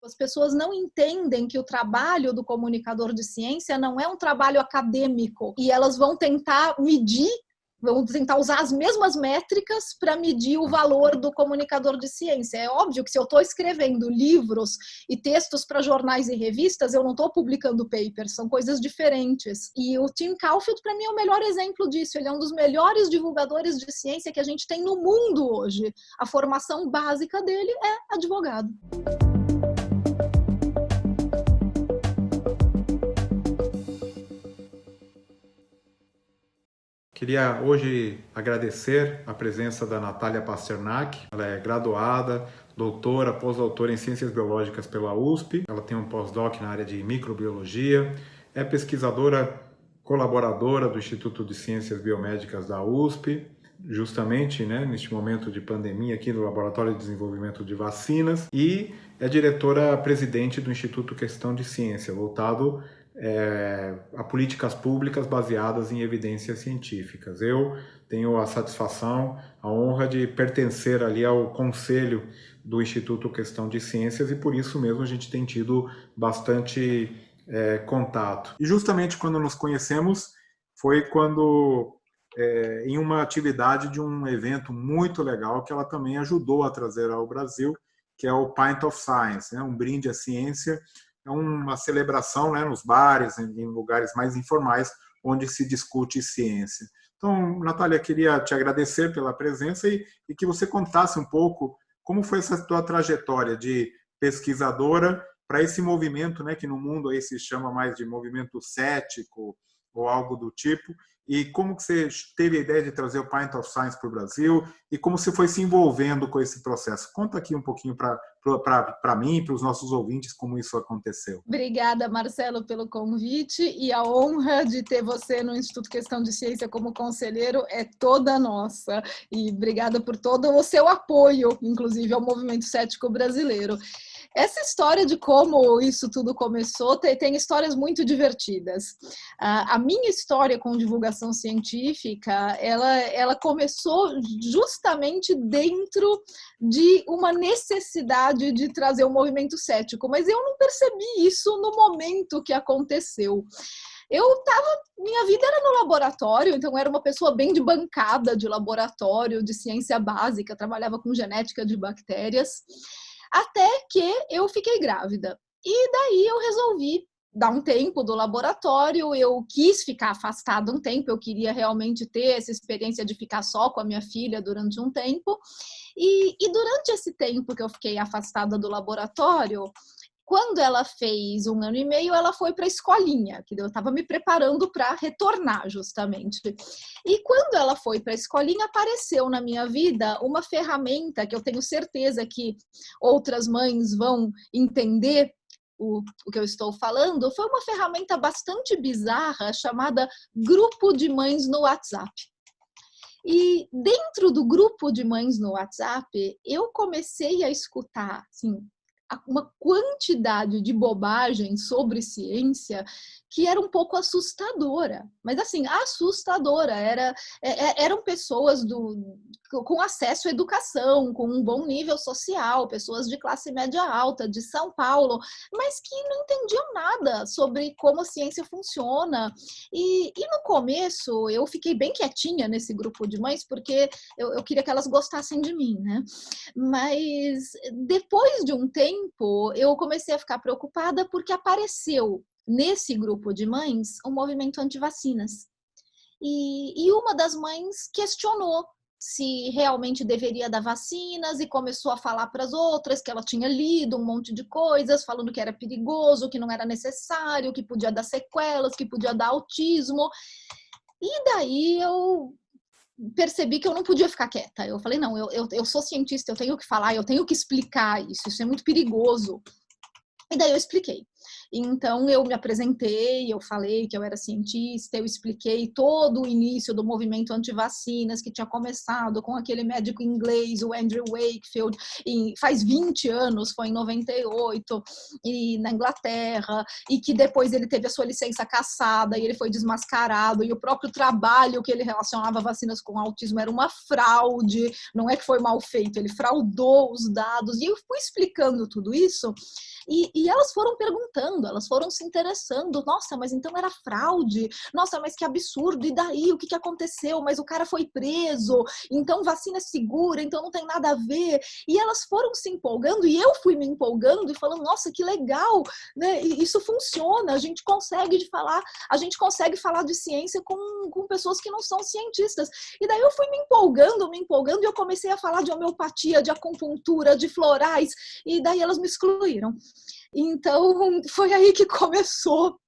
As pessoas não entendem que o trabalho do comunicador de ciência não é um trabalho acadêmico e elas vão tentar medir, vão tentar usar as mesmas métricas para medir o valor do comunicador de ciência. É óbvio que se eu estou escrevendo livros e textos para jornais e revistas, eu não estou publicando papers, são coisas diferentes. E o Tim Caulfield, para mim, é o melhor exemplo disso. Ele é um dos melhores divulgadores de ciência que a gente tem no mundo hoje. A formação básica dele é advogado. Queria hoje agradecer a presença da Natália Pasternak. Ela é graduada, doutora, pós-doutora em Ciências Biológicas pela USP. Ela tem um pós-doc na área de microbiologia. É pesquisadora colaboradora do Instituto de Ciências Biomédicas da USP, justamente neste momento de pandemia aqui no Laboratório de Desenvolvimento de Vacinas. E é diretora-presidente do Instituto Questão de Ciência, voltado a políticas públicas baseadas em evidências científicas. Eu tenho a satisfação, a honra de pertencer ali ao conselho do Instituto Questão de Ciências e por isso mesmo a gente tem tido bastante contato. E justamente quando nos conhecemos foi quando, em uma atividade de um evento muito legal que ela também ajudou a trazer ao Brasil, que é o Pint of Science, um brinde à ciência. É uma celebração nos bares, em lugares mais informais, onde se discute ciência. Então, Natália, queria te agradecer pela presença e que você contasse um pouco como foi essa tua trajetória de pesquisadora para esse movimento, que no mundo aí se chama mais de movimento cético ou algo do tipo, e como que você teve a ideia de trazer o Pint of Science para o Brasil e como você foi se envolvendo com esse processo. Conta aqui um pouquinho para mim e para os nossos ouvintes como isso aconteceu. Obrigada, Marcelo, pelo convite e a honra de ter você no Instituto Questão de Ciência como conselheiro é toda nossa. E obrigada por todo o seu apoio, inclusive, ao movimento cético brasileiro. Essa história de como isso tudo começou tem histórias muito divertidas. A minha história com divulgação científica, ela começou justamente dentro de uma necessidade de trazer o movimento cético, mas eu não percebi isso no momento que aconteceu. Minha vida era no laboratório, então era uma pessoa bem de bancada de laboratório, de ciência básica, trabalhava com genética de bactérias, até que eu fiquei grávida. E daí eu resolvi dar um tempo do laboratório, eu quis ficar afastada um tempo, eu queria realmente ter essa experiência de ficar só com a minha filha durante um tempo. E durante esse tempo que eu fiquei afastada do laboratório, quando ela fez 1 ano e meio, ela foi para a escolinha, que eu estava me preparando para retornar, justamente. E quando ela foi para a escolinha, apareceu na minha vida uma ferramenta que eu tenho certeza que outras mães vão entender o que eu estou falando. Foi uma ferramenta bastante bizarra chamada Grupo de Mães no WhatsApp. E dentro do grupo de mães no WhatsApp, eu comecei a escutar, assim, uma quantidade de bobagem sobre ciência que era um pouco assustadora, mas assim, assustadora. Eram pessoas com acesso à educação, com um bom nível social, pessoas de classe média alta, de São Paulo, mas que não entendiam nada sobre como a ciência funciona. E no começo eu fiquei bem quietinha nesse grupo de mães, porque eu queria que elas gostassem de mim, né? Mas depois de um tempo, eu comecei a ficar preocupada porque apareceu nesse grupo de mães um movimento anti-vacinas. E uma das mães questionou se realmente deveria dar vacinas e começou a falar para as outras que ela tinha lido um monte de coisas, falando que era perigoso, que não era necessário, que podia dar sequelas, que podia dar autismo. E daí eu percebi que eu não podia ficar quieta. Eu falei, não, eu sou cientista, eu tenho que falar, eu tenho que explicar isso é muito perigoso. E daí eu expliquei. Então, eu me apresentei, eu falei que eu era cientista, eu expliquei todo o início do movimento anti-vacinas, que tinha começado com aquele médico inglês, o Andrew Wakefield, faz 20 anos, foi em 98, e na Inglaterra, e que depois ele teve a sua licença cassada, e ele foi desmascarado, e o próprio trabalho que ele relacionava vacinas com autismo era uma fraude, não é que foi mal feito, ele fraudou os dados, e eu fui explicando tudo isso, e elas foram perguntando, elas foram se interessando, nossa, mas então era fraude, nossa, mas que absurdo, e daí, o que aconteceu? Mas o cara foi preso, então vacina é segura, então não tem nada a ver, e elas foram se empolgando, e eu fui me empolgando, e falando, nossa, que legal, né? Isso funciona, a gente consegue falar de ciência com pessoas que não são cientistas, e daí eu fui me empolgando, e eu comecei a falar de homeopatia, de acupuntura, de florais, e daí elas me excluíram. Então, foi aí que começou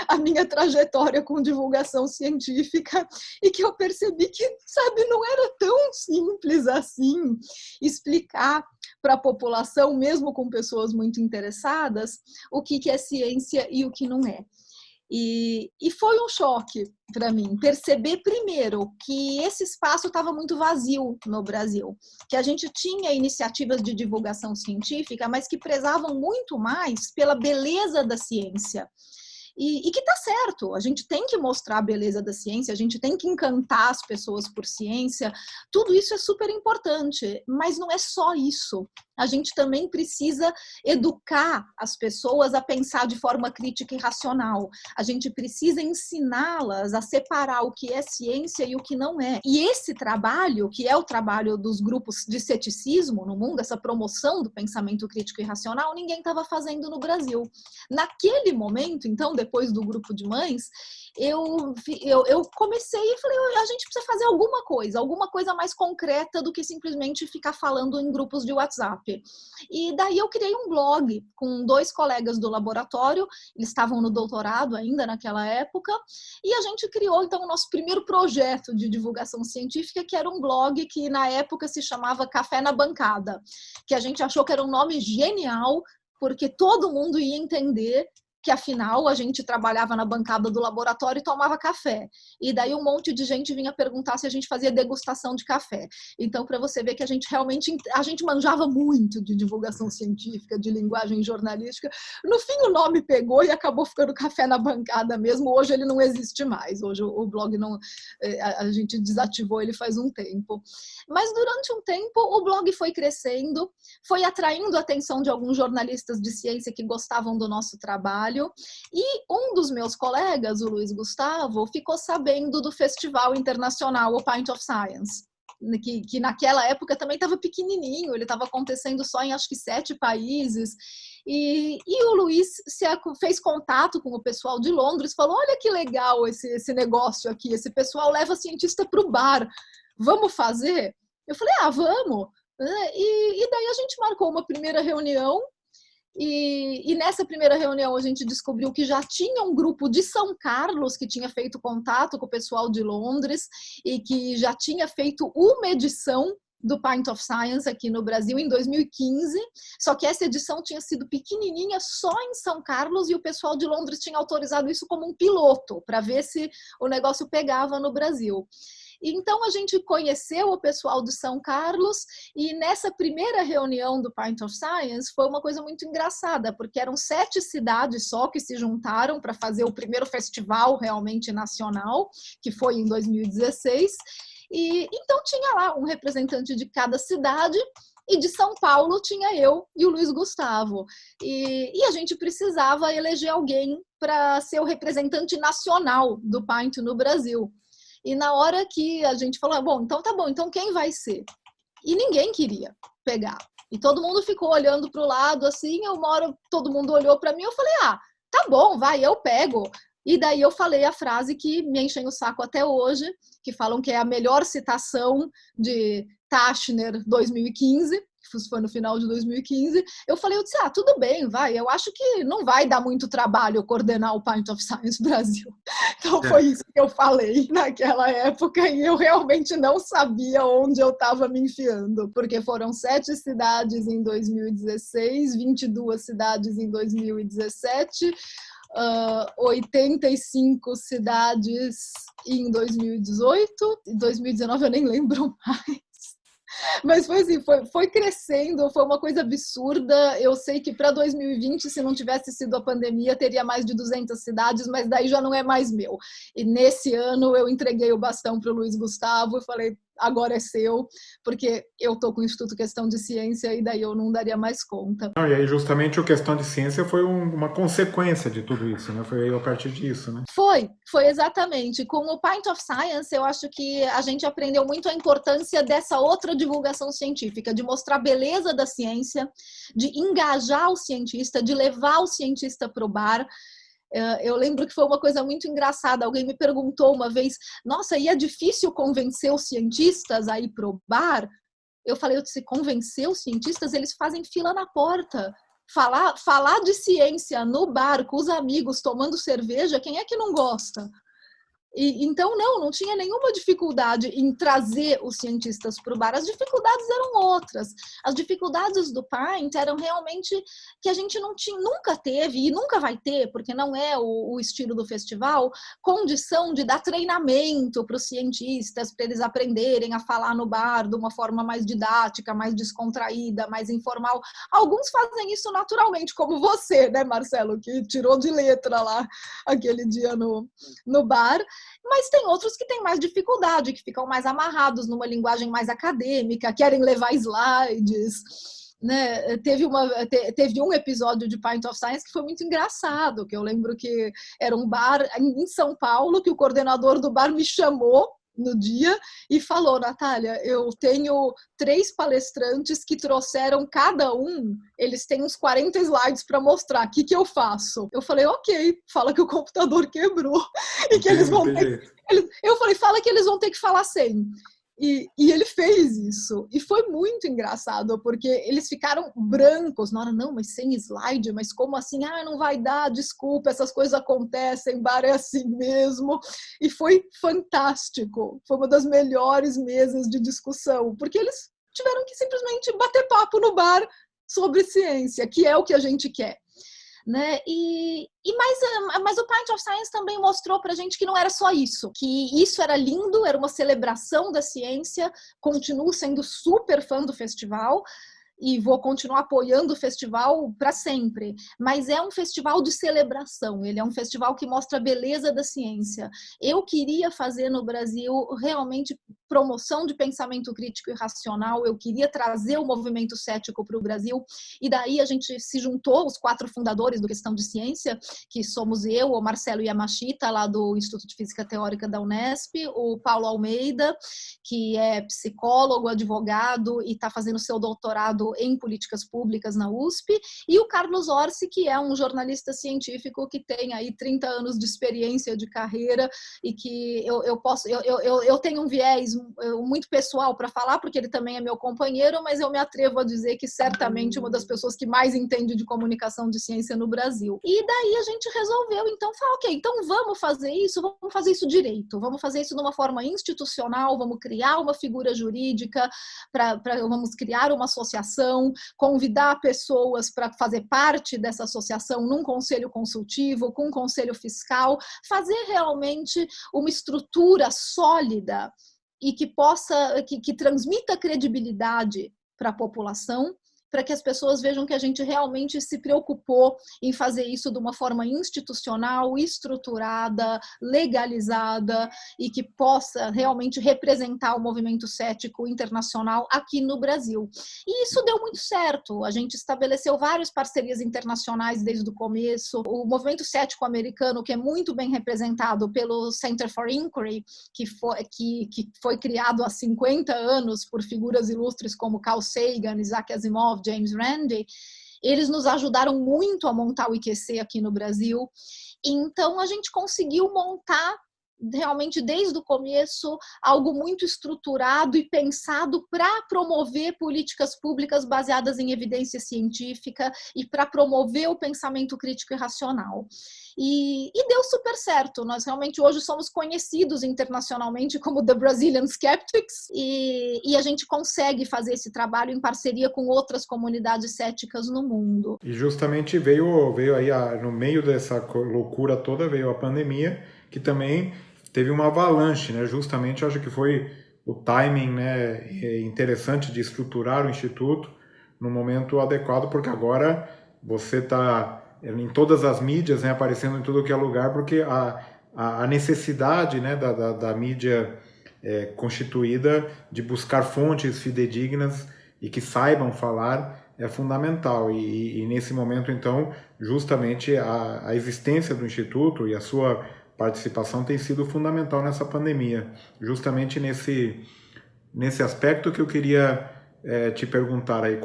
a minha trajetória com divulgação científica e que eu percebi que, sabe, não era tão simples assim explicar para a população, mesmo com pessoas muito interessadas, o que é ciência e o que não é. E foi um choque para mim perceber, primeiro, que esse espaço estava muito vazio no Brasil, que a gente tinha iniciativas de divulgação científica, mas que prezavam muito mais pela beleza da ciência. E que tá certo, a gente tem que mostrar a beleza da ciência, a gente tem que encantar as pessoas por ciência, tudo isso é super importante, mas não é só isso. A gente também precisa educar as pessoas a pensar de forma crítica e racional. A gente precisa ensiná-las a separar o que é ciência e o que não é. E esse trabalho, que é o trabalho dos grupos de ceticismo no mundo, essa promoção do pensamento crítico e racional, ninguém estava fazendo no Brasil. Naquele momento, então, depois do grupo de mães, eu comecei e falei, a gente precisa fazer alguma coisa mais concreta do que simplesmente ficar falando em grupos de WhatsApp. E daí eu criei um blog com 2 colegas do laboratório, eles estavam no doutorado ainda naquela época, e a gente criou então o nosso primeiro projeto de divulgação científica, que era um blog que na época se chamava Café na Bancada, que a gente achou que era um nome genial, porque todo mundo ia entender que afinal a gente trabalhava na bancada do laboratório e tomava café. E daí um monte de gente vinha perguntar se a gente fazia degustação de café. Então, para você ver que a gente manjava muito de divulgação científica, de linguagem jornalística. No fim, o nome pegou e acabou ficando Café na Bancada mesmo. Hoje ele não existe mais. Hoje o blog não... A gente desativou ele faz um tempo. Mas durante um tempo, o blog foi crescendo, foi atraindo a atenção de alguns jornalistas de ciência que gostavam do nosso trabalho. E um dos meus colegas, o Luiz Gustavo, ficou sabendo do festival internacional, o Pint of Science, que naquela época também estava pequenininho, ele estava acontecendo só em acho que 7 países. E o Luiz fez contato com o pessoal de Londres, falou, olha que legal esse negócio aqui, esse pessoal leva cientista para o bar, vamos fazer? Eu falei, vamos. E daí a gente marcou uma primeira reunião, e nessa primeira reunião a gente descobriu que já tinha um grupo de São Carlos que tinha feito contato com o pessoal de Londres e que já tinha feito uma edição do Pint of Science aqui no Brasil em 2015, só que essa edição tinha sido pequenininha só em São Carlos e o pessoal de Londres tinha autorizado isso como um piloto, para ver se o negócio pegava no Brasil. Então, a gente conheceu o pessoal de São Carlos e nessa primeira reunião do Pint of Science foi uma coisa muito engraçada, porque eram 7 cidades só que se juntaram para fazer o primeiro festival realmente nacional, que foi em 2016. E então tinha lá um representante de cada cidade, e de São Paulo tinha eu e o Luiz Gustavo. E a gente precisava eleger alguém para ser o representante nacional do Pint no Brasil. E na hora que a gente falou, bom, então tá bom, então quem vai ser? E ninguém queria pegar. E todo mundo ficou olhando para o lado, assim, uma hora todo mundo olhou para mim, eu falei, tá bom, vai, eu pego. E daí eu falei a frase que me enchem o saco até hoje, que falam que é a melhor citação de Tachner 2015, isso foi no final de 2015, eu disse, tudo bem, vai, eu acho que não vai dar muito trabalho coordenar o Pint of Science Brasil. Então foi isso que eu falei naquela época e eu realmente não sabia onde eu estava me enfiando, porque foram 7 cidades em 2016, 22 cidades em 2017, 85 cidades em 2018, em 2019 eu nem lembro mais. Mas foi assim, foi crescendo, foi uma coisa absurda. Eu sei que para 2020, se não tivesse sido a pandemia, teria mais de 200 cidades, mas daí já não é mais meu. E nesse ano eu entreguei o bastão para o Luiz Gustavo e falei, agora é seu, porque eu estou com o Instituto Questão de Ciência e daí eu não daria mais conta. Não, e aí justamente o Questão de Ciência foi uma consequência de tudo isso, né? Foi a partir disso, né? Foi exatamente. Com o Pint of Science, eu acho que a gente aprendeu muito a importância dessa outra divulgação científica, de mostrar a beleza da ciência, de engajar o cientista, de levar o cientista para o bar. Eu lembro que foi uma coisa muito engraçada. Alguém me perguntou uma vez, nossa, e é difícil convencer os cientistas a ir para o bar? Eu falei, se convencer os cientistas, eles fazem fila na porta. Falar de ciência no bar, com os amigos, tomando cerveja, quem é que não gosta? Então, não tinha nenhuma dificuldade em trazer os cientistas para o bar. As dificuldades eram outras. As dificuldades do Pint eram realmente que a gente nunca teve e nunca vai ter, porque não é o estilo do festival, condição de dar treinamento para os cientistas, para eles aprenderem a falar no bar de uma forma mais didática, mais descontraída, mais informal. Alguns fazem isso naturalmente, como você, né, Marcelo, que tirou de letra lá aquele dia no bar. Mas tem outros que têm mais dificuldade, que ficam mais amarrados numa linguagem mais acadêmica, querem levar slides, né? Teve um episódio de Pint of Science que foi muito engraçado, que eu lembro que era um bar em São Paulo, que o coordenador do bar me chamou no dia e falou, Natália, eu tenho 3 palestrantes que trouxeram cada um, eles têm uns 40 slides para mostrar, o que eu faço? Eu falei, ok, fala que o computador quebrou e que eles vão ter... Eu falei, fala que eles vão ter que falar sem. E ele fez isso. E foi muito engraçado, porque eles ficaram brancos na hora, não, mas sem slide, mas como assim? Não vai dar, desculpa, essas coisas acontecem, bar é assim mesmo. E foi fantástico. Foi uma das melhores mesas de discussão, porque eles tiveram que simplesmente bater papo no bar sobre ciência, que é o que a gente quer. Né? Mas o Pint of Science também mostrou para a gente que não era só isso, que isso era lindo, era uma celebração da ciência, continuo sendo super fã do festival e vou continuar apoiando o festival para sempre, mas é um festival de celebração, ele é um festival que mostra a beleza da ciência. Eu queria fazer no Brasil realmente promoção de pensamento crítico e racional, eu queria trazer o movimento cético para o Brasil, e daí a gente se juntou, os 4 fundadores do Questão de Ciência, que somos eu, o Marcelo Yamashita, lá do Instituto de Física Teórica da Unesp, o Paulo Almeida, que é psicólogo, advogado e está fazendo seu doutorado em políticas públicas na USP, e o Carlos Orsi, que é um jornalista científico que tem aí 30 anos de experiência de carreira e que eu tenho um viés muito pessoal para falar, porque ele também é meu companheiro, mas eu me atrevo a dizer que certamente uma das pessoas que mais entende de comunicação de ciência no Brasil. E daí a gente resolveu, então, falar, ok, então vamos fazer isso direito, vamos fazer isso de uma forma institucional, vamos criar uma figura jurídica, vamos criar uma associação, convidar pessoas para fazer parte dessa associação num conselho consultivo, com um conselho fiscal, fazer realmente uma estrutura sólida e que transmita credibilidade para a população, para que as pessoas vejam que a gente realmente se preocupou em fazer isso de uma forma institucional, estruturada, legalizada e que possa realmente representar o movimento cético internacional aqui no Brasil. E isso deu muito certo. A gente estabeleceu várias parcerias internacionais desde o começo. O movimento cético americano, que é muito bem representado pelo Center for Inquiry, que foi criado há 50 anos por figuras ilustres como Carl Sagan, Isaac Asimov, James Randi, eles nos ajudaram muito a montar o IQC aqui no Brasil. Então, a gente conseguiu montar realmente desde o começo algo muito estruturado e pensado para promover políticas públicas baseadas em evidência científica e para promover o pensamento crítico e racional. E deu super certo. Nós realmente hoje somos conhecidos internacionalmente como The Brazilian Skeptics e a gente consegue fazer esse trabalho em parceria com outras comunidades céticas no mundo. E justamente veio aí, no meio dessa loucura toda, veio a pandemia, que também teve uma avalanche, né? Justamente acho que foi o timing, né, interessante de estruturar o Instituto no momento adequado, porque agora você está em todas as mídias, né, aparecendo em tudo que é lugar, porque a necessidade, né, da mídia constituída de buscar fontes fidedignas e que saibam falar é fundamental. E nesse momento, então, justamente a existência do Instituto e a sua participação tem sido fundamental nessa pandemia. Justamente nesse aspecto que eu queria te perguntar aí,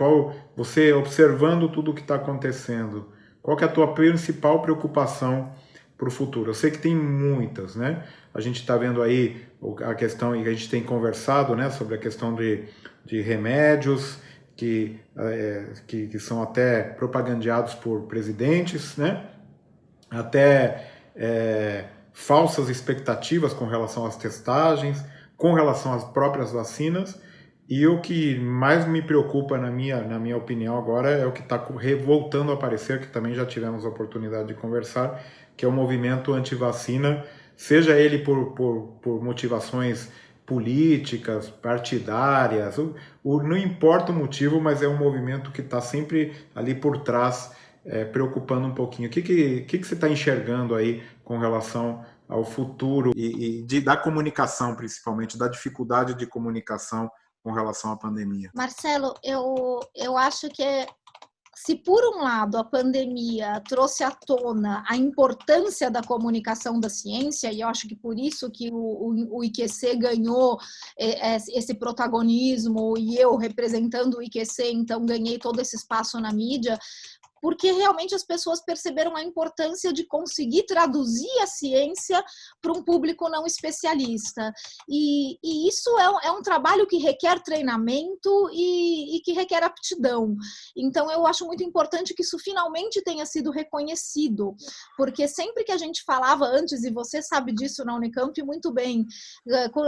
você observando tudo o que está acontecendo, qual que é a tua principal preocupação para o futuro? Eu sei que tem muitas, né? A gente está vendo aí a questão, e a gente tem conversado, né, sobre a questão de remédios que são até propagandeados por presidentes, né? Até falsas expectativas com relação às testagens, com relação às próprias vacinas. E o que mais me preocupa, na minha opinião, agora é o que está voltando a aparecer, que também já tivemos a oportunidade de conversar, que é o movimento anti-vacina, seja ele por motivações políticas, partidárias, não importa o motivo, mas é um movimento que está sempre ali por trás, preocupando um pouquinho. O que você está enxergando aí com relação ao futuro da comunicação, principalmente, da dificuldade de comunicação com relação à pandemia? Marcelo, eu acho que se por um lado a pandemia trouxe à tona a importância da comunicação da ciência, e eu acho que por isso que o IQC ganhou esse protagonismo, e eu representando o IQC, então ganhei todo esse espaço na mídia, porque realmente as pessoas perceberam a importância de conseguir traduzir a ciência para um público não especialista. E isso é um trabalho que requer treinamento e que requer aptidão. Então, eu acho muito importante que isso finalmente tenha sido reconhecido, porque sempre que a gente falava antes, e você sabe disso na Unicamp muito bem,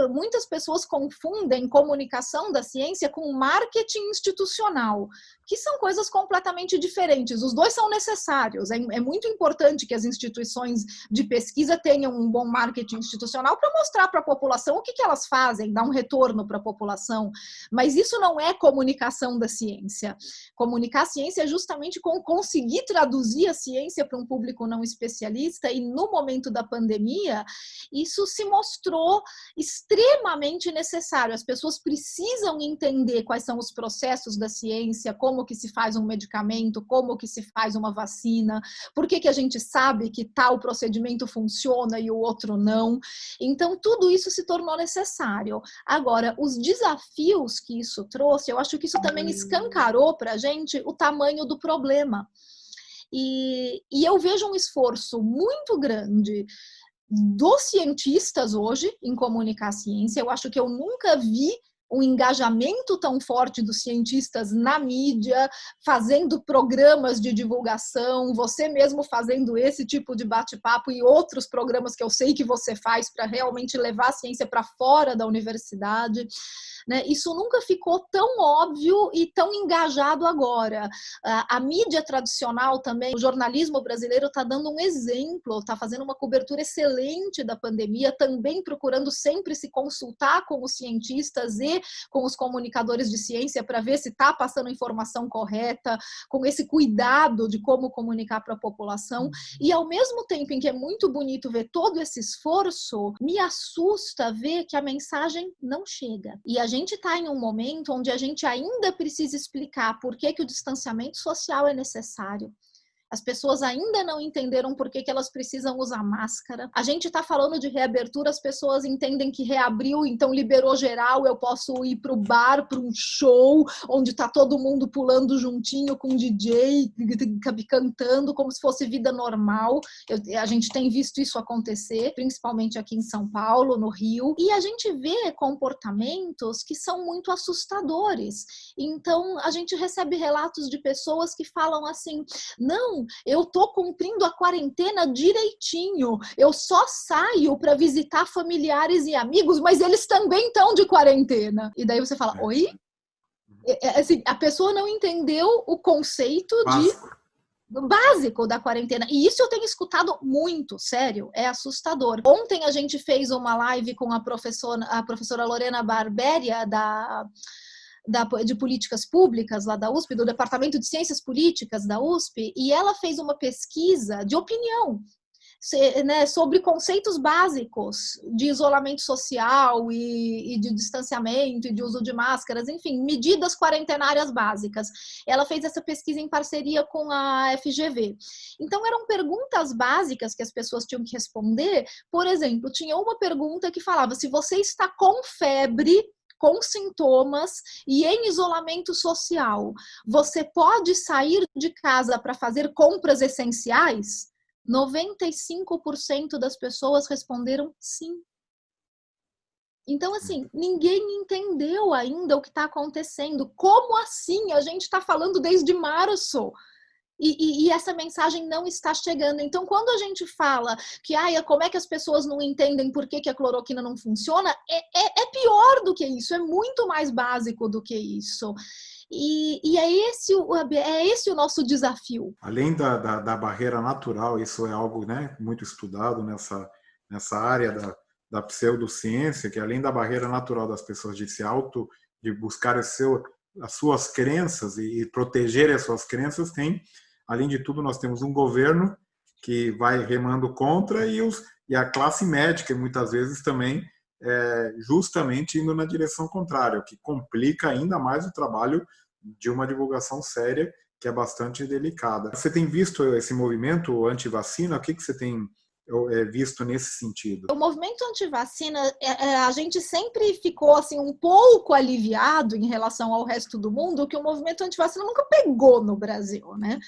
muitas pessoas confundem comunicação da ciência com marketing institucional, que são coisas completamente diferentes. Os dois são necessários. É muito importante que as instituições de pesquisa tenham um bom marketing institucional para mostrar para a população o que elas fazem, dar um retorno para a população. Mas isso não é comunicação da ciência. Comunicar a ciência é justamente conseguir traduzir a ciência para um público não especialista, e no momento da pandemia, isso se mostrou extremamente necessário. As pessoas precisam entender quais são os processos da ciência, como que se faz um medicamento, como que se faz uma vacina, por que a gente sabe que tal procedimento funciona e o outro não. Então, tudo isso se tornou necessário. Agora, os desafios que isso trouxe, eu acho que isso também escancarou para a gente o tamanho do problema. E eu vejo um esforço muito grande dos cientistas hoje em comunicar a ciência. Eu acho que eu nunca vi um engajamento tão forte dos cientistas na mídia, fazendo programas de divulgação, você mesmo fazendo esse tipo de bate-papo e outros programas que eu sei que você faz para realmente levar a ciência para fora da universidade, né? Isso nunca ficou tão óbvio e tão engajado agora. A mídia tradicional também, o jornalismo brasileiro está dando um exemplo, está fazendo uma cobertura excelente da pandemia, também procurando sempre se consultar com os cientistas e com os comunicadores de ciência para ver se está passando a informação correta, com esse cuidado de como comunicar para a população. E ao mesmo tempo em que é muito bonito ver todo esse esforço, me assusta ver que a mensagem não chega. E a gente está em um momento onde a gente ainda precisa explicar por que o distanciamento social é necessário. As pessoas ainda não entenderam por que elas precisam usar máscara. A gente está falando de reabertura, as pessoas entendem que reabriu, então liberou geral, eu posso ir para o bar, para um show, onde está todo mundo pulando juntinho com o DJ, cantando como se fosse vida normal. A gente tem visto isso acontecer, principalmente aqui em São Paulo, no Rio, e a gente vê comportamentos que são muito assustadores. Então, a gente recebe relatos de pessoas que falam assim, não, eu tô cumprindo a quarentena direitinho, eu só saio para visitar familiares e amigos, mas eles também estão de quarentena. E daí você fala, oi? Assim, a pessoa não entendeu o conceito básico da quarentena. E isso eu tenho escutado muito, sério, é assustador. Ontem a gente fez uma live com a professora Lorena Barberia, de políticas públicas lá da USP, do Departamento de Ciências Políticas da USP, e ela fez uma pesquisa de opinião, né, sobre conceitos básicos de isolamento social e de distanciamento e de uso de máscaras, enfim, medidas quarentenárias básicas. Ela fez essa pesquisa em parceria com a FGV. Então, eram perguntas básicas que as pessoas tinham que responder. Por exemplo, tinha uma pergunta que falava, se você está com febre, com sintomas e em isolamento social, você pode sair de casa para fazer compras essenciais? 95% das pessoas responderam sim. Então, assim, ninguém entendeu ainda o que está acontecendo. Como assim? A gente está falando desde março. E essa mensagem não está chegando. Então, quando a gente fala que como é que as pessoas não entendem por que a cloroquina não funciona, é pior do que isso, é muito mais básico do que isso. E é esse o nosso desafio. Além da barreira natural, isso é algo, né, muito estudado nessa área da pseudociência, que além da barreira natural das pessoas de buscar as suas crenças e proteger as suas crenças, além de tudo, nós temos um governo que vai remando contra e a classe médica, muitas vezes também, justamente indo na direção contrária, o que complica ainda mais o trabalho de uma divulgação séria, que é bastante delicada. Você tem visto esse movimento anti-vacina? O que você tem visto nesse sentido? O movimento anti-vacina, a gente sempre ficou assim, um pouco aliviado em relação ao resto do mundo, que o movimento anti-vacina nunca pegou no Brasil, né?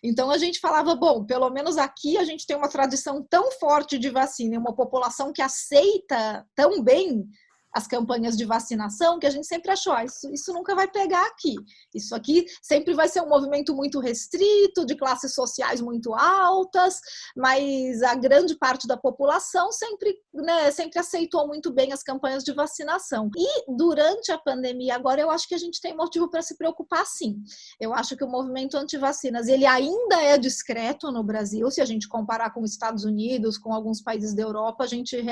Então a gente falava, bom, pelo menos aqui a gente tem uma tradição tão forte de vacina e uma população que aceita tão bem as campanhas de vacinação, que a gente sempre achou, isso nunca vai pegar aqui. Isso aqui sempre vai ser um movimento muito restrito, de classes sociais muito altas, mas a grande parte da população sempre aceitou muito bem as campanhas de vacinação. E durante a pandemia, agora eu acho que a gente tem motivo para se preocupar, sim. Eu acho que o movimento anti-vacinas, ele ainda é discreto no Brasil, se a gente comparar com os Estados Unidos, com alguns países da Europa, a gente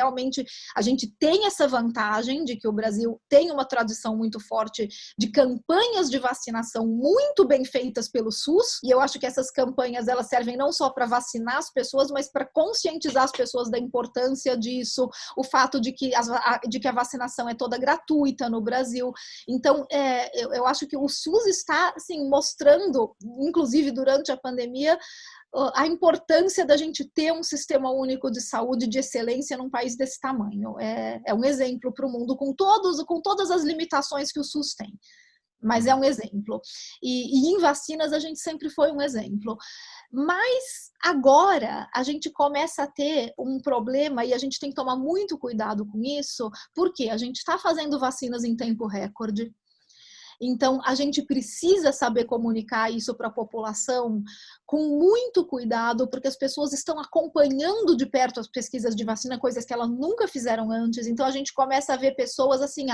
tem essa vantagem de que o Brasil tem uma tradição muito forte de campanhas de vacinação muito bem feitas pelo SUS, e eu acho que essas campanhas elas servem não só para vacinar as pessoas, mas para conscientizar as pessoas da importância disso, o fato de que a vacinação é toda gratuita no Brasil. Então, eu acho que o SUS está assim, mostrando, inclusive durante a pandemia, a importância da gente ter um sistema único de saúde de excelência num país desse tamanho. É um exemplo para o mundo, com todas as limitações que o SUS tem. Mas é um exemplo. E em vacinas a gente sempre foi um exemplo. Mas agora a gente começa a ter um problema e a gente tem que tomar muito cuidado com isso, porque a gente está fazendo vacinas em tempo recorde. Então, a gente precisa saber comunicar isso para a população com muito cuidado, porque as pessoas estão acompanhando de perto as pesquisas de vacina, coisas que elas nunca fizeram antes. Então, a gente começa a ver pessoas assim,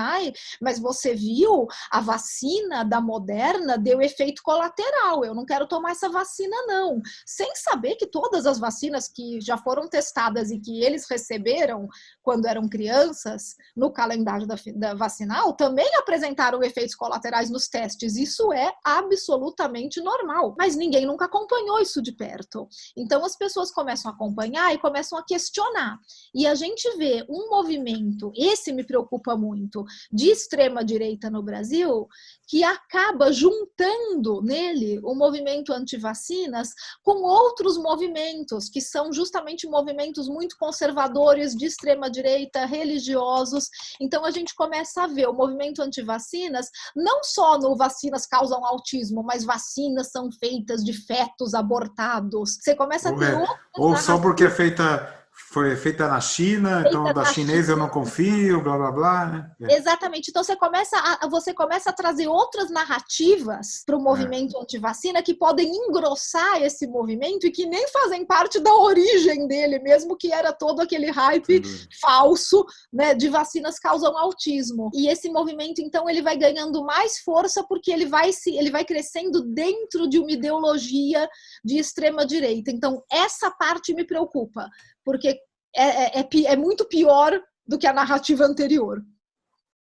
mas você viu? A vacina da Moderna deu efeito colateral, eu não quero tomar essa vacina, não. Sem saber que todas as vacinas que já foram testadas e que eles receberam quando eram crianças, no calendário da vacinal, também apresentaram efeitos colaterais nos testes. Isso é absolutamente normal, mas ninguém nunca acompanhou acompanhou isso de perto. Então as pessoas começam a acompanhar e começam a questionar. E a gente vê um movimento, esse me preocupa muito, de extrema direita no Brasil, que acaba juntando nele o movimento anti-vacinas com outros movimentos, que são justamente movimentos muito conservadores, de extrema direita, religiosos. Então a gente começa a ver o movimento anti-vacinas, não só no vacinas causam autismo, mas vacinas são feitas de fetos abortados. Você começa a ter outras ou só porque narrativas. foi feita na China, então Feita da na chinesa eu China. não confio, blá blá blá, né? Exatamente. Então você começa a trazer outras narrativas para o movimento antivacina que podem engrossar esse movimento e que nem fazem parte da origem dele, mesmo que era todo aquele hype falso, né, de vacinas causam autismo. E esse movimento, então, ele vai ganhando mais força porque ele vai crescendo dentro de uma ideologia de extrema direita. Então, essa parte me preocupa, porque é muito pior do que a narrativa anterior.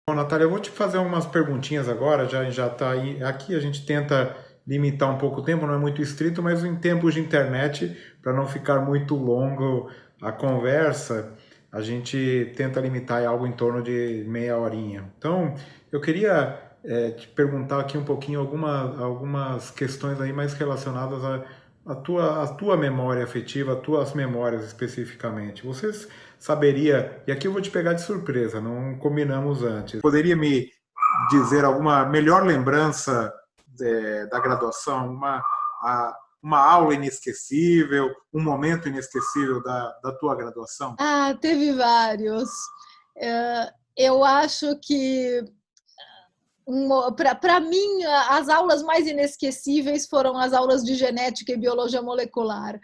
Bom, Natália, eu vou te fazer umas perguntinhas agora, já está aí. Aqui a gente tenta limitar um pouco o tempo, não é muito estrito, mas em tempos de internet, para não ficar muito longo a conversa, a gente tenta limitar algo em torno de meia horinha. Então, eu queria te perguntar aqui um pouquinho algumas questões aí mais relacionadas à tua memória afetiva, às tuas memórias especificamente. Vocês saberia, e aqui eu vou te pegar de surpresa, não combinamos antes. Poderia me dizer alguma melhor lembrança da graduação, uma aula inesquecível, um momento inesquecível da tua graduação? Teve vários. Eu acho que para mim, as aulas mais inesquecíveis foram as aulas de genética e biologia molecular.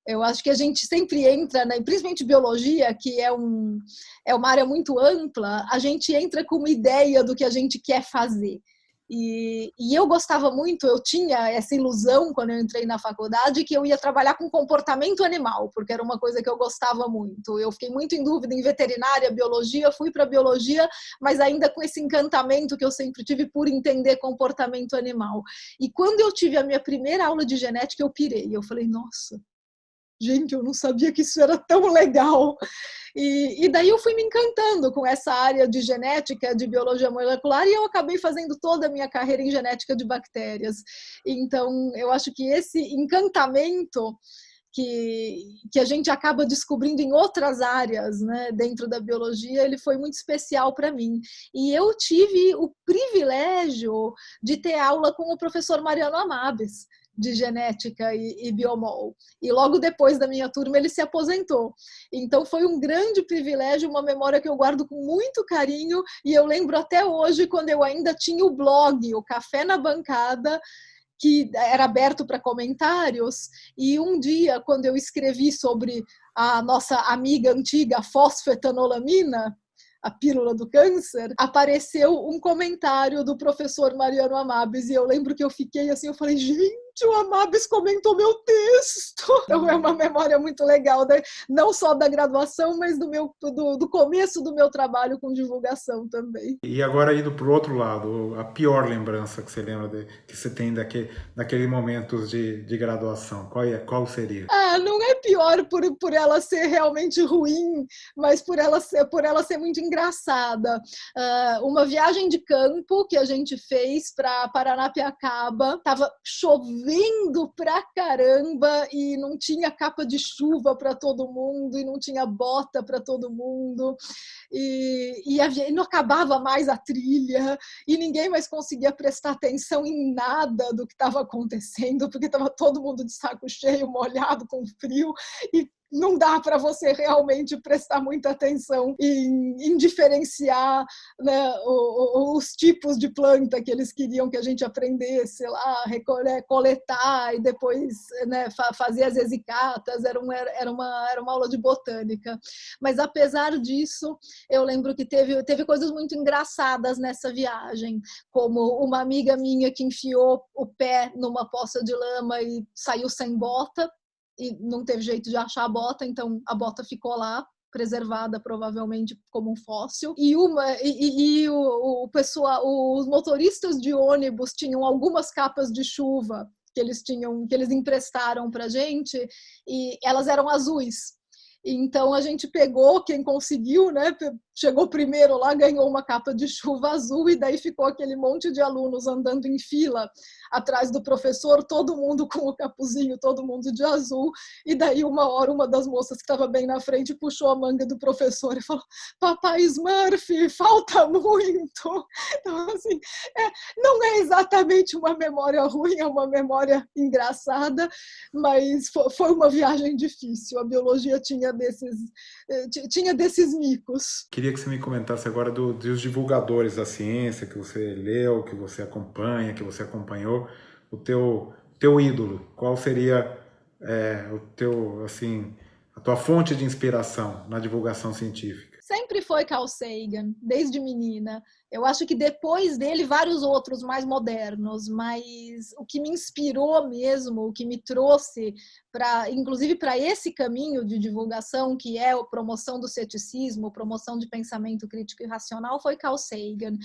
Eu acho que a gente sempre entra, né, principalmente biologia, que é uma área muito ampla, a gente entra com uma ideia do que a gente quer fazer. E eu gostava muito, eu tinha essa ilusão quando eu entrei na faculdade que eu ia trabalhar com comportamento animal, porque era uma coisa que eu gostava muito. Eu fiquei muito em dúvida em veterinária, biologia, fui para biologia, mas ainda com esse encantamento que eu sempre tive por entender comportamento animal. E quando eu tive a minha primeira aula de genética, eu pirei. Eu falei, nossa, gente, eu não sabia que isso era tão legal. E daí eu fui me encantando com essa área de genética, de biologia molecular, e eu acabei fazendo toda a minha carreira em genética de bactérias. Então, eu acho que esse encantamento que a gente acaba descobrindo em outras áreas, né, dentro da biologia, ele foi muito especial para mim. E eu tive o privilégio de ter aula com o professor Mariano Amabes, de genética e biomol. E logo depois da minha turma ele se aposentou. Então foi um grande privilégio, uma memória que eu guardo com muito carinho, e eu lembro até hoje quando eu ainda tinha o blog, o Café na Bancada, que era aberto para comentários, e um dia, quando eu escrevi sobre a nossa amiga antiga fosfetanolamina, a pílula do câncer, apareceu um comentário do professor Mariano Amabes, e eu lembro que eu fiquei assim, eu falei, gente, o Amabes comentou meu texto. Então é uma memória muito legal, né? Não só da graduação, mas do começo do meu trabalho com divulgação também. E agora indo para o outro lado, a pior lembrança que você lembra, que você tem daqueles momentos de graduação, qual seria? Não é pior por ela ser realmente ruim, mas por ela ser muito engraçada. Uma viagem de campo que a gente fez para Paranapiacaba, estava chovendo pra caramba e não tinha capa de chuva para todo mundo e não tinha bota para todo mundo e não acabava mais a trilha e ninguém mais conseguia prestar atenção em nada do que estava acontecendo, porque estava todo mundo de saco cheio, molhado, com frio, e não dá para você realmente prestar muita atenção em diferenciar, né, os tipos de planta que eles queriam que a gente aprendesse lá, coletar e depois, né, fazer as execatas. Era uma aula de botânica. Mas apesar disso, eu lembro que teve coisas muito engraçadas nessa viagem, como uma amiga minha que enfiou o pé numa poça de lama e saiu sem bota, e não teve jeito de achar a bota, então a bota ficou lá, preservada provavelmente como um fóssil. E o pessoal, os motoristas de ônibus tinham algumas capas de chuva que eles emprestaram para a gente, e elas eram azuis. Então a gente pegou, quem conseguiu, né, chegou primeiro lá, ganhou uma capa de chuva azul, e daí ficou aquele monte de alunos andando em fila atrás do professor, todo mundo com o capuzinho, todo mundo de azul, e daí uma hora uma das moças que estava bem na frente puxou a manga do professor e falou: "Papai Smurf, falta muito". Então, assim, não é exatamente uma memória ruim, é uma memória engraçada, mas foi uma viagem difícil. A biologia tinha desses micos. Queria que você me comentasse agora dos divulgadores da ciência que você leu, que você acompanha, que você acompanhou, o teu ídolo. Qual seria o teu, assim, a tua fonte de inspiração na divulgação científica? Sempre foi Carl Sagan, desde menina. Eu acho que depois dele, vários outros mais modernos, mas o que me inspirou mesmo, o que me trouxe, inclusive para esse caminho de divulgação, que é a promoção do ceticismo, promoção de pensamento crítico e racional, foi Carl Sagan.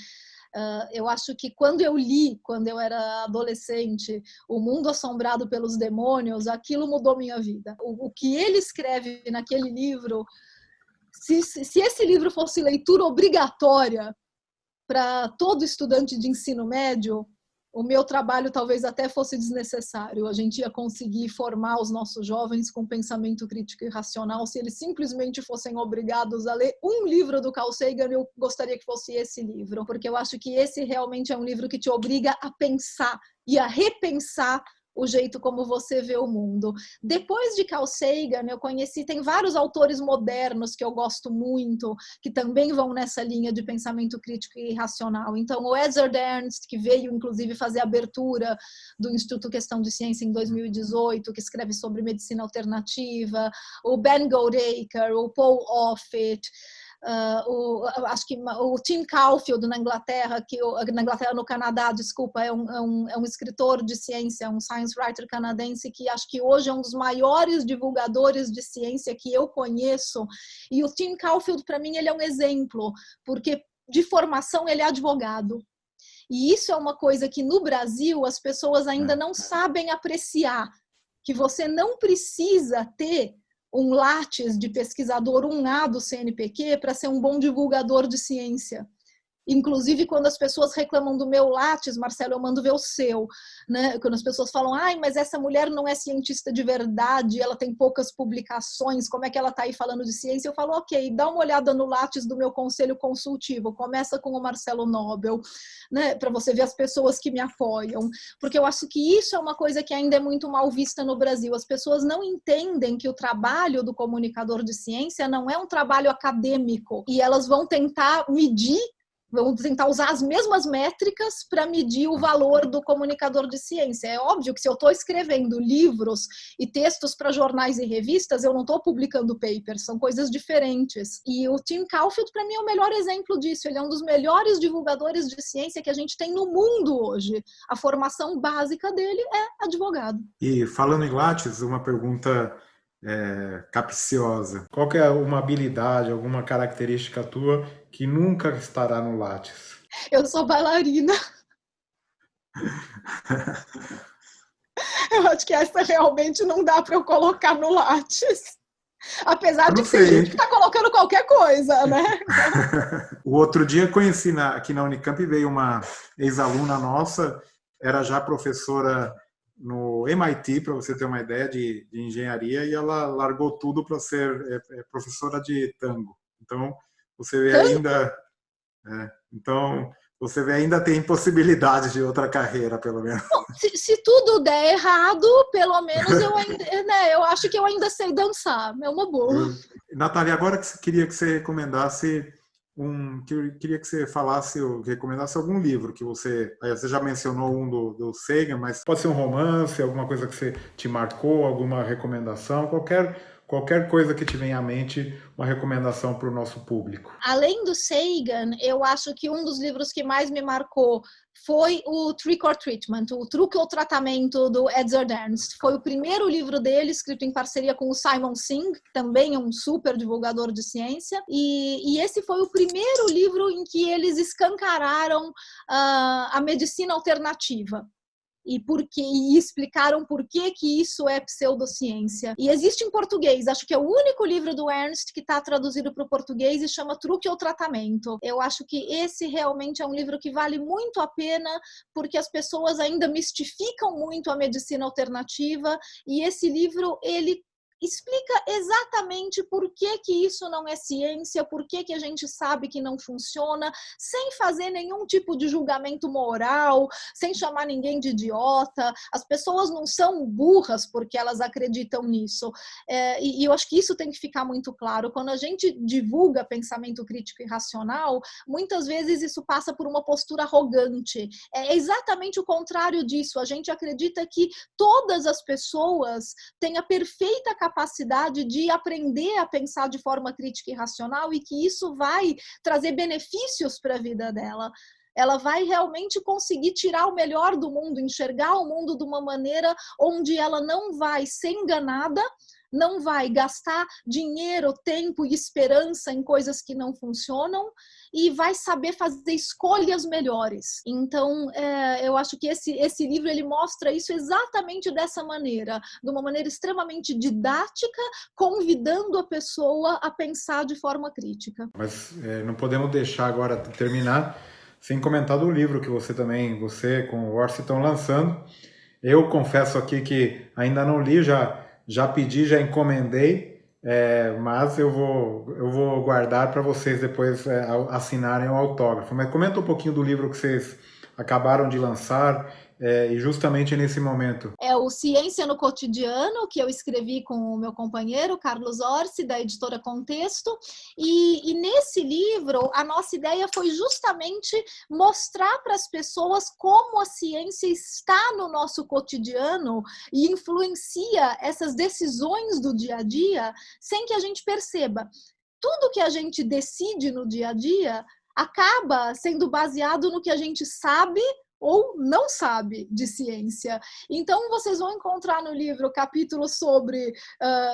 Eu acho que quando eu era adolescente, O Mundo Assombrado pelos Demônios, aquilo mudou minha vida. O que ele escreve naquele livro, se esse livro fosse leitura obrigatória para todo estudante de ensino médio, o meu trabalho talvez até fosse desnecessário. A gente ia conseguir formar os nossos jovens com pensamento crítico e racional se eles simplesmente fossem obrigados a ler um livro do Carl Sagan. Eu gostaria que fosse esse livro, porque eu acho que esse realmente é um livro que te obriga a pensar e a repensar o jeito como você vê o mundo. Depois de Carl Sagan, tem vários autores modernos que eu gosto muito, que também vão nessa linha de pensamento crítico e racional. Então, o Ezra Ernst, que veio, inclusive, fazer a abertura do Instituto Questão de Ciência em 2018, que escreve sobre medicina alternativa, o Ben Goldacre, o Paul Offit, acho que o Tim Caulfield na Inglaterra, no Canadá, desculpa, é um escritor de ciência, um science writer canadense, que acho que hoje é um dos maiores divulgadores de ciência que eu conheço. E o Tim Caulfield, para mim, ele é um exemplo, porque de formação ele é advogado. E isso é uma coisa que no Brasil as pessoas ainda não sabem apreciar, que você não precisa ter um Lattes de pesquisador 1A do CNPq para ser um bom divulgador de ciência. Inclusive, quando as pessoas reclamam do meu Lattes, Marcelo, eu mando ver o seu, né? Quando as pessoas falam: "Ai, mas essa mulher não é cientista de verdade, ela tem poucas publicações, como é que ela está aí falando de ciência?" Eu falo: "Ok, dá uma olhada no Lattes do meu conselho consultivo, começa com o Marcelo Nobel, né? Para você ver as pessoas que me apoiam." Porque eu acho que isso é uma coisa que ainda é muito mal vista no Brasil. As pessoas não entendem que o trabalho do comunicador de ciência não é um trabalho acadêmico, e elas vão tentar usar as mesmas métricas para medir o valor do comunicador de ciência. É óbvio que se eu estou escrevendo livros e textos para jornais e revistas, eu não estou publicando papers, são coisas diferentes. E o Tim Caulfield, para mim, é o melhor exemplo disso. Ele é um dos melhores divulgadores de ciência que a gente tem no mundo hoje. A formação básica dele é advogado. E falando em Lattes, uma pergunta capciosa. Qual que é uma habilidade, alguma característica tua que nunca estará no Lattes? Eu sou bailarina. Eu acho que essa realmente não dá para eu colocar no Lattes. Apesar de que tem gente que está colocando qualquer coisa, né? O outro dia conheci aqui na Unicamp, veio uma ex-aluna nossa, era já professora no MIT, para você ter uma ideia, de engenharia, e ela largou tudo para ser professora de tango. Então, você vê ainda... você vê, ainda tem possibilidades de outra carreira, pelo menos. Bom, se tudo der errado, pelo menos eu acho que eu ainda sei dançar. É uma boa. Natália, agora queria que você recomendasse queria que você recomendasse algum livro que você já mencionou um do Sagan, mas pode ser um romance, alguma coisa que você te marcou, alguma recomendação, qualquer coisa que te venha à mente, uma recomendação para o nosso público. Além do Sagan, eu acho que um dos livros que mais me marcou foi o Trick or Treatment, o Truque ou Tratamento, do Ezra Ernst. Foi o primeiro livro dele, escrito em parceria com o Simon Singh, que também é um super divulgador de ciência, e esse foi o primeiro livro em que eles escancararam a medicina alternativa. e explicaram por que isso é pseudociência. E existe em português, acho que é o único livro do Ernst que está traduzido para o português e chama Truque ou Tratamento. Eu acho que esse realmente é um livro que vale muito a pena, porque as pessoas ainda mistificam muito a medicina alternativa, e esse livro, ele explica exatamente por que isso não é ciência, por que a gente sabe que não funciona, sem fazer nenhum tipo de julgamento moral, sem chamar ninguém de idiota. As pessoas não são burras porque elas acreditam nisso. E eu acho que isso tem que ficar muito claro. Quando a gente divulga pensamento crítico e racional, muitas vezes isso passa por uma postura arrogante. É exatamente o contrário disso. A gente acredita que todas as pessoas têm a perfeita capacidade de aprender a pensar de forma crítica e racional, e que isso vai trazer benefícios para a vida dela. Ela vai realmente conseguir tirar o melhor do mundo, enxergar o mundo de uma maneira onde ela não vai ser enganada, não vai gastar dinheiro, tempo e esperança em coisas que não funcionam, e vai saber fazer escolhas melhores. Então, eu acho que esse livro, ele mostra isso exatamente dessa maneira, de uma maneira extremamente didática, convidando a pessoa a pensar de forma crítica. Mas não podemos deixar agora terminar sem comentar do livro que você com o Orsi estão lançando. Eu confesso aqui que ainda não li, já pedi, já encomendei, mas eu vou guardar para vocês depois assinarem o autógrafo. Mas comenta um pouquinho do livro que vocês acabaram de lançar, e justamente nesse momento. É o Ciência no Cotidiano, que eu escrevi com o meu companheiro, Carlos Orsi, da editora Contexto, e nesse livro a nossa ideia foi justamente mostrar para as pessoas como a ciência está no nosso cotidiano e influencia essas decisões do dia a dia sem que a gente perceba. Tudo que a gente decide no dia a dia acaba sendo baseado no que a gente sabe ou não sabe de ciência. Então, vocês vão encontrar no livro capítulos sobre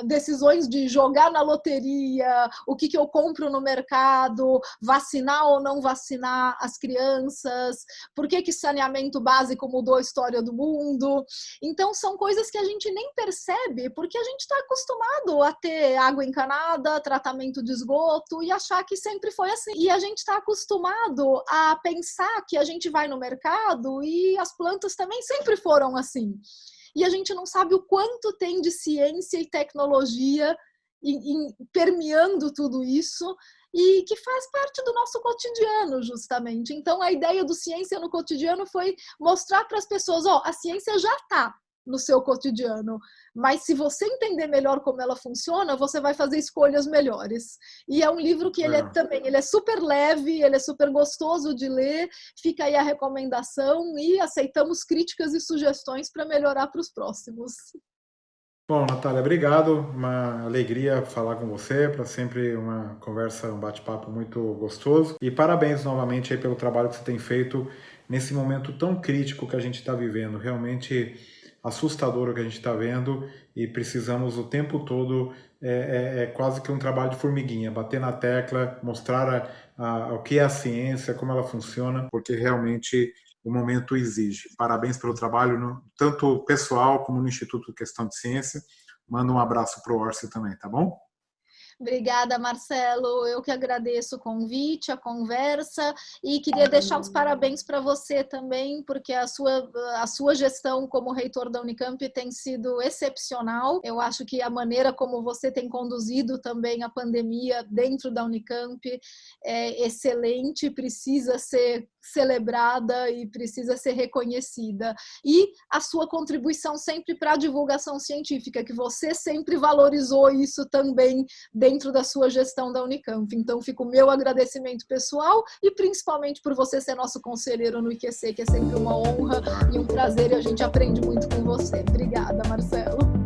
decisões de jogar na loteria, o que eu compro no mercado, vacinar ou não vacinar as crianças, por que saneamento básico mudou a história do mundo. Então, são coisas que a gente nem percebe, porque a gente está acostumado a ter água encanada, tratamento de esgoto, e achar que sempre foi assim. E a gente está acostumado a pensar que a gente vai no mercado e as plantas também sempre foram assim. E a gente não sabe o quanto tem de ciência e tecnologia permeando tudo isso, e que faz parte do nosso cotidiano, justamente. Então, a ideia do Ciência no Cotidiano foi mostrar para as pessoas, a ciência já está no seu cotidiano, mas se você entender melhor como ela funciona, você vai fazer escolhas melhores. E é um livro que ele é super leve, ele é super gostoso de ler, fica aí a recomendação, e aceitamos críticas e sugestões para melhorar para os próximos. Bom, Natália, obrigado, uma alegria falar com você, para sempre uma conversa, um bate-papo muito gostoso, e parabéns novamente aí pelo trabalho que você tem feito nesse momento tão crítico que a gente está vivendo, realmente assustador o que a gente está vendo, e precisamos o tempo todo, quase que um trabalho de formiguinha, bater na tecla, mostrar o que é a ciência, como ela funciona, porque realmente o momento exige. Parabéns pelo trabalho, tanto pessoal como no Instituto Questão de Ciência. Manda um abraço para o Orsi também, tá bom? Obrigada, Marcelo. Eu que agradeço o convite, a conversa, e queria deixar os parabéns para você também, porque a sua gestão como reitor da Unicamp tem sido excepcional. Eu acho que a maneira como você tem conduzido também a pandemia dentro da Unicamp é excelente, precisa ser celebrada e precisa ser reconhecida. E a sua contribuição sempre para a divulgação científica, que você sempre valorizou isso também dentro da sua gestão da Unicamp. Então, fica o meu agradecimento pessoal, e principalmente por você ser nosso conselheiro no IQC, que é sempre uma honra e um prazer, e a gente aprende muito com você. Obrigada, Marcelo.